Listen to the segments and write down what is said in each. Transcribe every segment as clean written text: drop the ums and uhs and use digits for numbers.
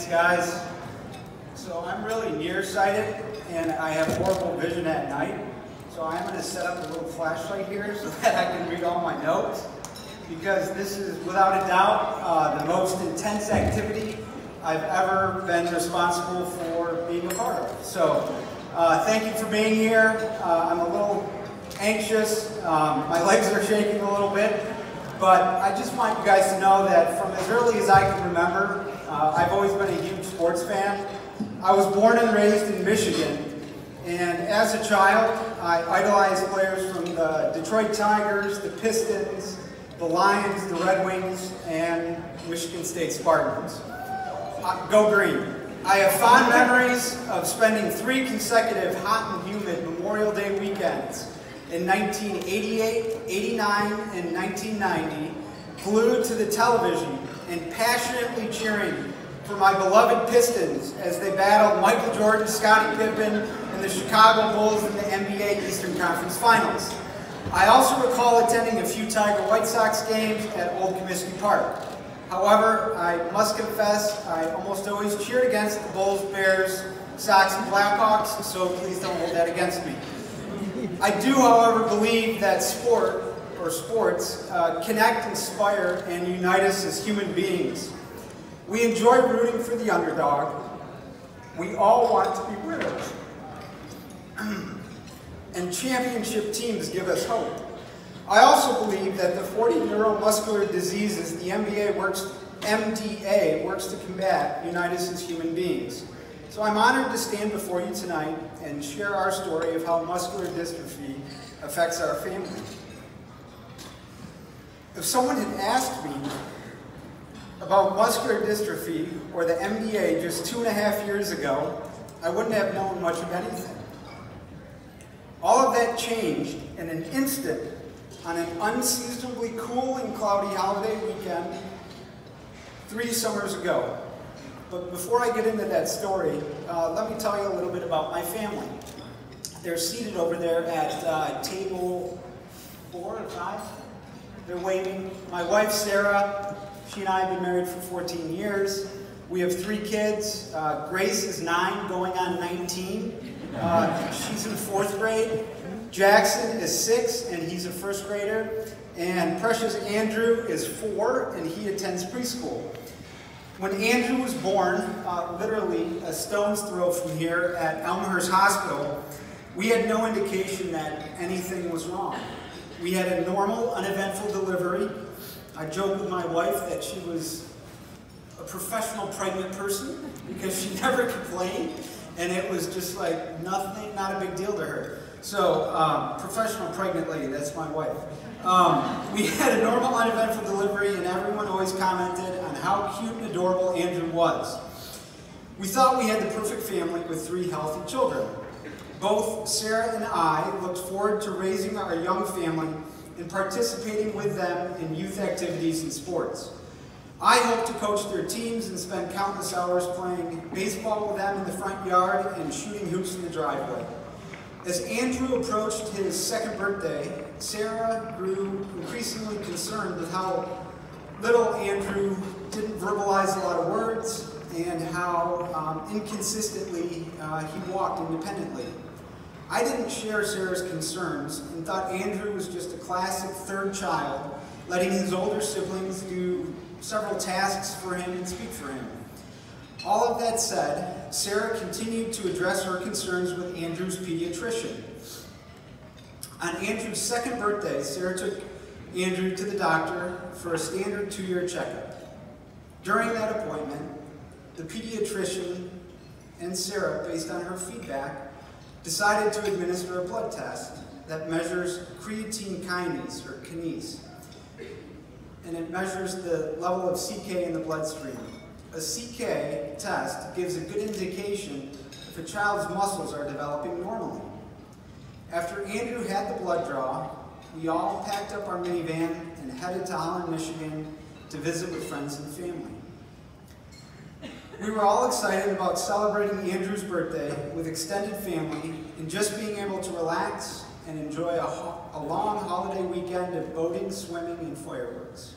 guys. So I'm really nearsighted and I have horrible vision at night. So I'm going to set up a little flashlight here so that I can read all my notes, because this is without a doubt the most intense activity I've ever been responsible for being a part of. So thank you for being here. I'm a little anxious. My legs are shaking a little bit. But I just want you guys to know that from as early as I can remember, I've always been a huge sports fan. I was born and raised in Michigan, and as a child, I idolized players from the Detroit Tigers, the Pistons, the Lions, the Red Wings, and Michigan State Spartans. Go Green. I have fond memories of spending 3 consecutive hot and humid Memorial Day weekends in 1988, 89, and 1990, glued to the television and passionately cheering for my beloved Pistons as they battled Michael Jordan, Scottie Pippen, and the Chicago Bulls in the MDA Eastern Conference Finals. I also recall attending a few Tiger White Sox games at Old Comiskey Park. However, I must confess, I almost always cheered against the Bulls, Bears, Sox, and Blackhawks, so please don't hold that against me. I do, however, believe that sports connect, inspire, and unite us as human beings. We enjoy rooting for the underdog. We all want to be winners. And championship teams give us hope. I also believe that the 40 neuromuscular diseases the MDA works to combat unite us as human beings. So I'm honored to stand before you tonight and share our story of how muscular dystrophy affects our family. If someone had asked me about muscular dystrophy or the MDA just 2.5 years ago, I wouldn't have known much of anything. All of that changed in an instant on an unseasonably cool and cloudy holiday weekend 3 summers ago. But before I get into that story, let me tell you a little bit about my family. They're seated over there at table 4 or 5. They're waving. My wife, Sarah, she and I have been married for 14 years. We have 3 kids. Grace is 9, going on 19. She's in 4th grade. Jackson is 6, and he's a 1st grader. And precious Andrew is 4, and he attends preschool. When Andrew was born, literally a stone's throw from here at Elmhurst Hospital, we had no indication that anything was wrong. We had a normal, uneventful delivery. I joked with my wife that she was a professional pregnant person because she never complained, and it was just like nothing, not a big deal to her. So, professional pregnant lady, that's my wife. We had a normal, uneventful delivery, and everyone always commented on how cute and adorable Andrew was. We thought we had the perfect family with 3 healthy children. Both Sarah and I looked forward to raising our young family and participating with them in youth activities and sports. I hope to coach their teams and spend countless hours playing baseball with them in the front yard and shooting hoops in the driveway. As Andrew approached his 2nd birthday, Sarah grew increasingly concerned with how little Andrew didn't verbalize a lot of words and how inconsistently he walked independently. I didn't share Sarah's concerns and thought Andrew was just a classic 3rd child, letting his older siblings do several tasks for him and speak for him. All of that said, Sarah continued to address her concerns with Andrew's pediatrician. On Andrew's 2nd birthday, Sarah took Andrew to the doctor for a standard 2-year checkup. During that appointment, the pediatrician and Sarah, based on her feedback, decided to administer a blood test that measures creatine kinase, or kinase, and it measures the level of CK in the bloodstream. A CK test gives a good indication if a child's muscles are developing normally. After Andrew had the blood draw, we all packed up our minivan and headed to Holland, Michigan to visit with friends and family. We were all excited about celebrating Andrew's birthday with extended family and just being able to relax and enjoy a long holiday weekend of boating, swimming, and fireworks.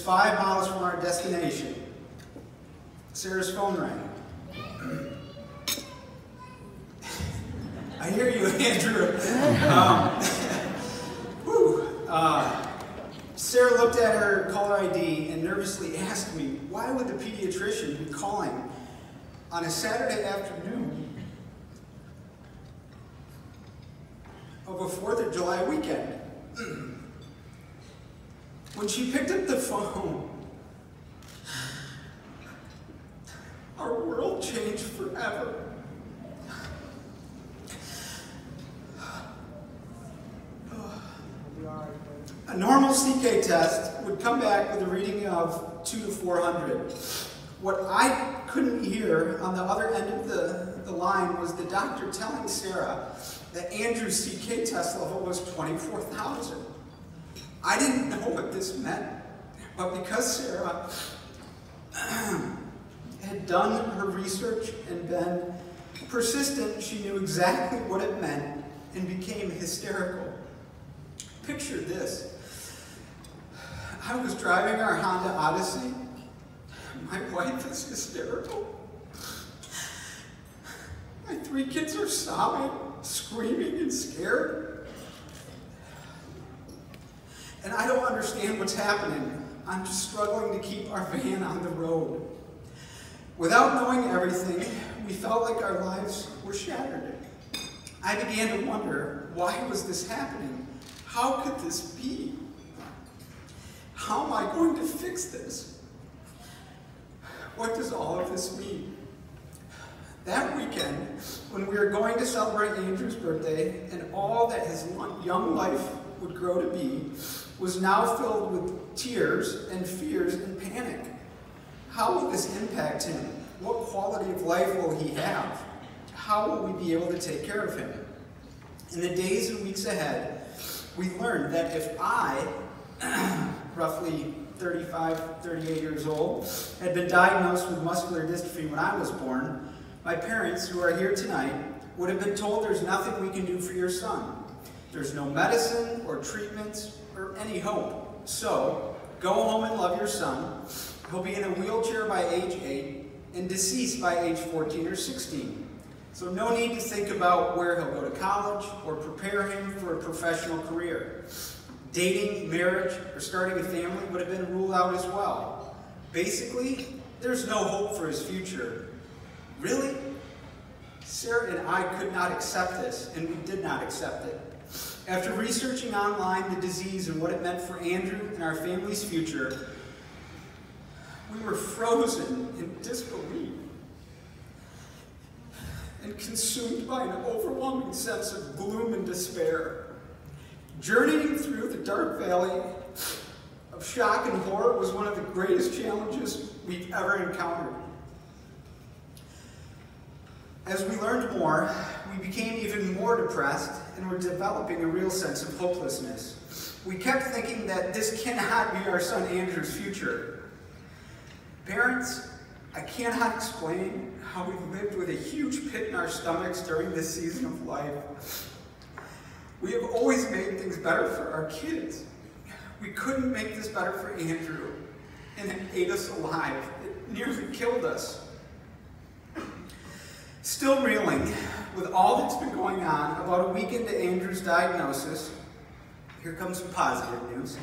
Just 5 miles from our destination, Sarah's phone rang. I hear you, Andrew. Sarah looked at her caller ID and nervously asked me, why would the pediatrician be calling on a Saturday afternoon of a 4th of July weekend? When she picked up the phone, our world changed forever. A normal CK test would come back with a reading of 2 to 400. What I couldn't hear on the other end of the line was the doctor telling Sarah that Andrew's CK test level was 24,000. I didn't know what this meant, but because Sarah had done her research and been persistent, she knew exactly what it meant and became hysterical. Picture this. I was driving our Honda Odyssey. My wife is hysterical. My 3 kids are sobbing, screaming, and scared. And I don't understand what's happening. I'm just struggling to keep our van on the road. Without knowing everything, we felt like our lives were shattered. I began to wonder, why was this happening? How could this be? How am I going to fix this? What does all of this mean? That weekend, when we were going to celebrate Andrew's birthday, and all that his young life would grow to be, was now filled with tears and fears and panic. How will this impact him? What quality of life will he have? How will we be able to take care of him? In the days and weeks ahead, we learned that if I, roughly 35, 38 years old, had been diagnosed with muscular dystrophy when I was born, my parents, who are here tonight, would have been told there's nothing we can do for your son. There's no medicine or treatments or any hope. So, go home and love your son. He'll be in a wheelchair by age 8 and deceased by age 14 or 16. So no need to think about where he'll go to college or prepare him for a professional career. Dating, marriage, or starting a family would have been ruled out as well. Basically, there's no hope for his future. Really? Sarah and I could not accept this, and we did not accept it. After researching online the disease and what it meant for Andrew and our family's future, we were frozen in disbelief and consumed by an overwhelming sense of gloom and despair. Journeying through the dark valley of shock and horror was one of the greatest challenges we've ever encountered. As we learned more, we became even more depressed and were developing a real sense of hopelessness. We kept thinking that this cannot be our son Andrew's future. Parents, I cannot explain how we lived with a huge pit in our stomachs during this season of life. We have always made things better for our kids. We couldn't make this better for Andrew, and it ate us alive. It nearly killed us. Still reeling with all that's been going on, about a week into Andrew's diagnosis, here comes some positive news.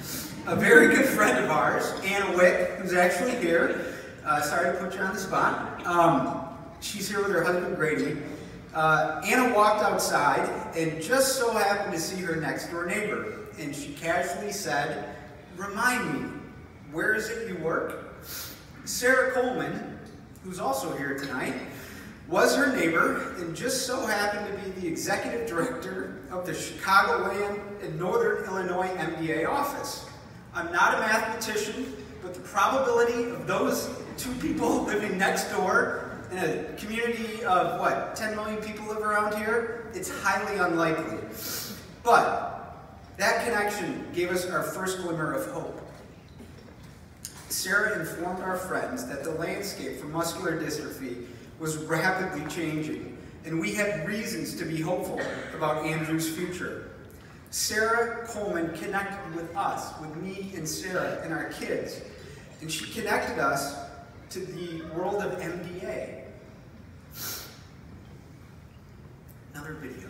A very good friend of ours, Anna Wick, who's actually here. Sorry to put you on the spot. She's here with her husband, Grady. Anna walked outside and just so happened to see her next door neighbor. And she casually said, "Remind me, where is it you work?" Sarah Coleman, who's also here tonight, was her neighbor and just so happened to be the executive director of the Chicagoland and Northern Illinois MDA office. I'm not a mathematician, but the probability of those two people living next door in a community of, what, 10 million people live around here? It's highly unlikely. But that connection gave us our first glimmer of hope. Sarah informed our friends that the landscape for muscular dystrophy was rapidly changing, and we had reasons to be hopeful about Andrew's future. Sarah Coleman connected with us, with me and Sarah and our kids, and she connected us to the world of MDA. Another video.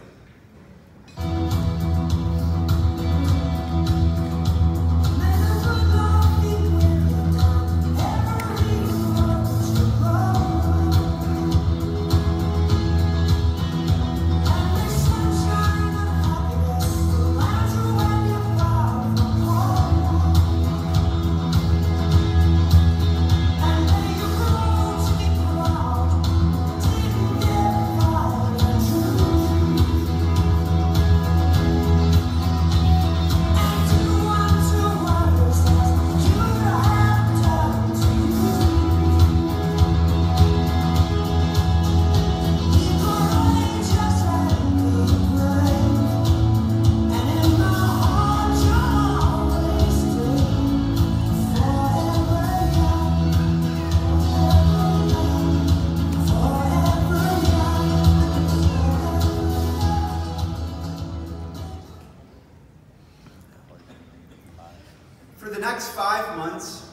For the next 5 months,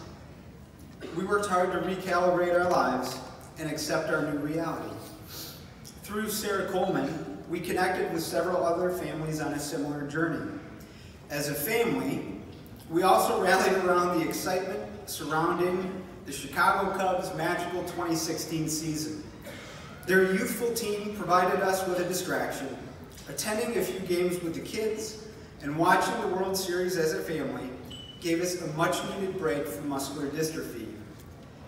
we worked hard to recalibrate our lives and accept our new reality. Through Sarah Coleman, we connected with several other families on a similar journey. As a family, we also rallied around the excitement surrounding the Chicago Cubs' magical 2016 season. Their youthful team provided us with a distraction, attending a few games with the kids and watching the World Series as a family gave us a much-needed break from muscular dystrophy.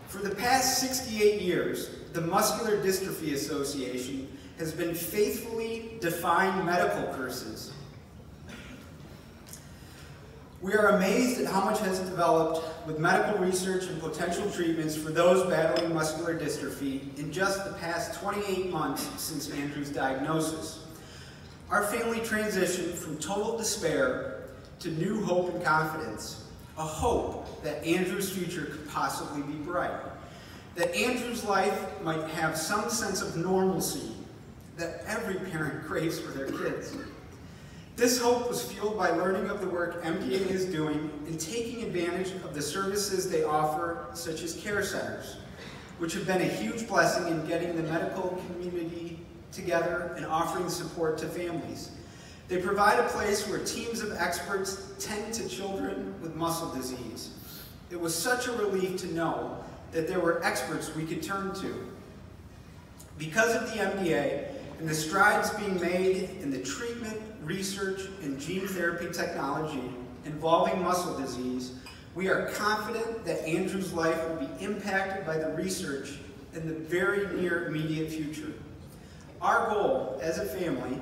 For the past 68 years, the Muscular Dystrophy Association has been faithfully defying medical curses. We are amazed at how much has developed with medical research and potential treatments for those battling muscular dystrophy in just the past 28 months since Andrew's diagnosis. Our family transitioned from total despair to new hope and confidence, a hope that Andrew's future could possibly be bright, that Andrew's life might have some sense of normalcy that every parent craves for their kids. This hope was fueled by learning of the work MDA is doing and taking advantage of the services they offer, such as care centers, which have been a huge blessing in getting the medical community together and offering support to families. They provide a place where teams of experts tend to children with muscle disease. It was such a relief to know that there were experts we could turn to. Because of the MDA and the strides being made in the treatment, research, and gene therapy technology involving muscle disease, we are confident that Andrew's life will be impacted by the research in the very near immediate future. Our goal as a family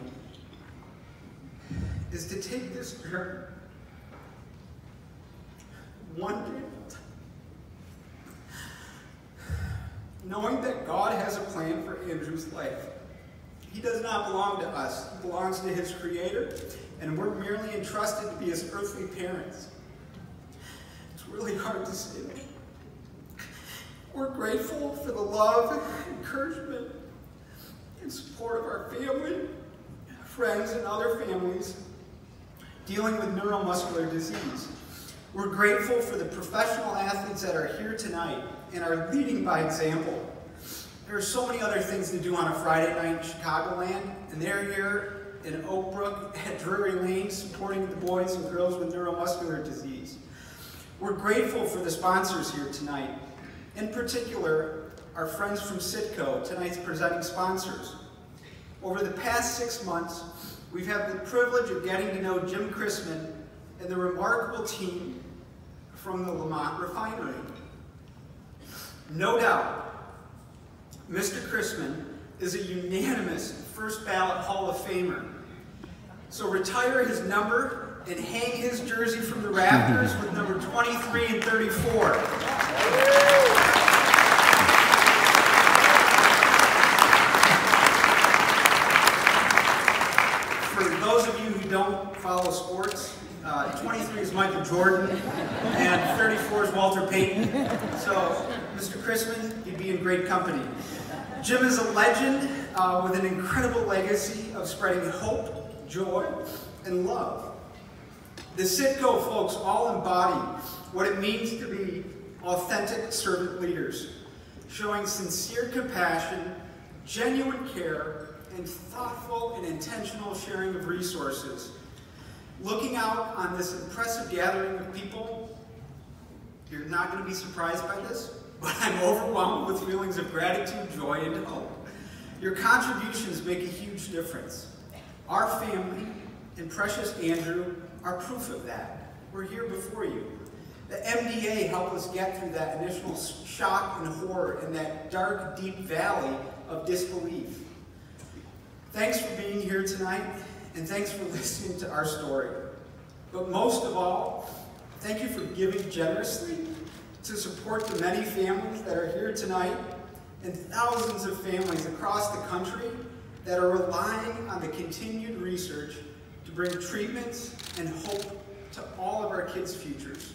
is to take this journey one day at a time, knowing that God has a plan for Andrew's life. He does not belong to us. He belongs to his Creator, and we're merely entrusted to be his earthly parents. It's really hard to say that. We're grateful for the love, encouragement, and support of our family, friends, and other families dealing with neuromuscular disease. We're grateful for the professional athletes that are here tonight and are leading by example. There are so many other things to do on a Friday night in Chicagoland, and they're here in Oak Brook at Drury Lane supporting the boys and girls with neuromuscular disease. We're grateful for the sponsors here tonight, in particular, our friends from Citco, tonight's presenting sponsors. Over the past 6 months, we've had the privilege of getting to know Jim Chrisman and the remarkable team from the Lamont Refinery. No doubt, Mr. Chrisman is a unanimous first ballot Hall of Famer. So retire his number and hang his jersey from the rafters with number 23 and 34. For those of you who don't follow sports, 23 is Michael Jordan, and 34 is Walter Payton. So, Mr. Chrisman, you'd be in great company. Jim is a legend with an incredible legacy of spreading hope, joy, and love. The Citco folks all embody what it means to be authentic servant leaders, showing sincere compassion, genuine care, and thoughtful and intentional sharing of resources. Looking out on this impressive gathering of people, you're not going to be surprised by this, but I'm overwhelmed with feelings of gratitude, joy, and hope. Your contributions make a huge difference. Our family and precious Andrew are proof of that. We're here before you. The MDA helped us get through that initial shock and horror in that dark, deep valley of disbelief. Thanks for being here tonight, and thanks for listening to our story. But most of all, thank you for giving generously to support the many families that are here tonight and thousands of families across the country that are relying on the continued research to bring treatments and hope to all of our kids' futures.